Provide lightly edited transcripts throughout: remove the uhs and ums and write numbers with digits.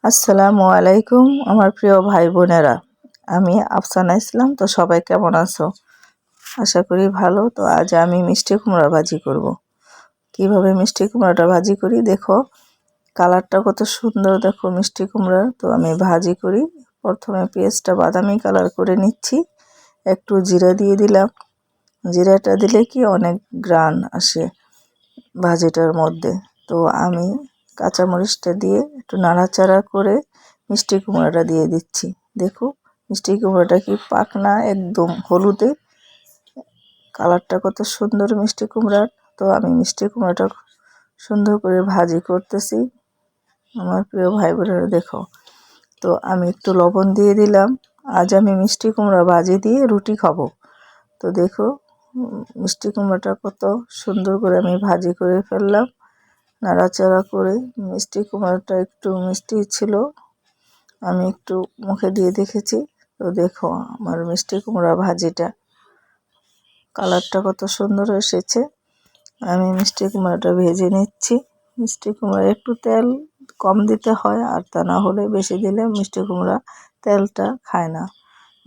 আসসালামু আলাইকুম আমার প্রিয় ভাই বোনেরা, আমি আফসানা ইসলাম। তো সবাই কেমন আছো? আশা করি ভালো। তো আজ আমি মিষ্টি কুমড়া ভাজি করব। কিভাবে মিষ্টি কুমড়াটা ভাজি করি দেখো, কালারটা কত সুন্দর দেখো মিষ্টি কুমড়া। তো আমি ভাজি করি, প্রথমে পেঁয়াজটা বাদামি কালার করে নিচ্ছি, একটু জিরা দিয়ে দিলাম। জিরাটা দিলে কি অনেক ঘ্রাণ আসে ভাজিটার মধ্যে। তো আমি কাঁচামরিচটা দিয়ে একটু নাড়াচাড়া করে মিষ্টি কুমড়াটা দিয়ে দিচ্ছি। দেখো মিষ্টি কুমড়াটা কি পাকনা, একদম হলুদে, কালারটা কত সুন্দর মিষ্টি কুমড়ার। তো আমি মিষ্টি কুমড়াটা সুন্দর করে ভাজি করতেছি আমার প্রিয় ভাই বোনেরা দেখো। তো আমি একটু লবণ দিয়ে দিলাম। আজ আমি মিষ্টি কুমড়া ভাজি দিয়ে রুটি খাবো। তো দেখো মিষ্টি কুমড়াটা কত সুন্দর করে আমি ভাজি করে ফেললাম নাড়াচাড়া করে। মিষ্টি কুমড়াটা একটু মিষ্টি ছিল, আমি একটু মুখে দিয়ে দেখেছি। তো দেখো আমার মিষ্টি কুমড়া ভাজিটা কালারটা কত সুন্দর এসেছে। আমি মিষ্টি কুমড়াটা ভেজে নিচ্ছি। মিষ্টি কুমড়া একটু তেল কম দিতে হয়, আর তা না হলে বেশি দিলে মিষ্টি কুমড়া তেলটা খায় না,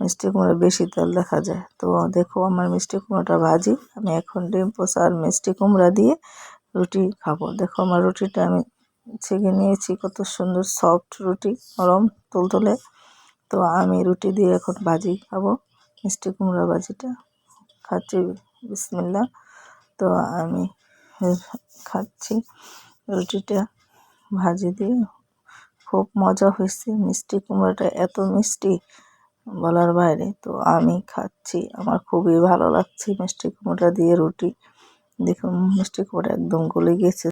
মিষ্টি কুমড়া বেশি তেল দেখা যায়। তো দেখো আমার মিষ্টি কুমড়াটা ভাজি, আমি এখন ডিম পোচা আর মিষ্টি কুমড়া দিয়ে রুটি খাবো। দেখো আমার রুটিটা আমি ছেঁকে নিয়েছি, কত সুন্দর সফট রুটি, নরম তুলতুলে। তো আমি রুটি দিয়ে এখন ভাজি খাবো, মিষ্টি কুমড়া ভাজিটা খাচ্ছি, বিসমিল্লাহ। তো আমি খাচ্ছি রুটিটা ভাজি দিয়ে, খুব মজা হয়েছে। মিষ্টি কুমড়াটা এত মিষ্টি বলার বাইরে। তো আমি খাচ্ছি, আমার খুবই ভালো লাগছে মিষ্টি কুমড়া দিয়ে রুটি। দেখুন মিষ্টি কুমড়া একদম গলে গেছে।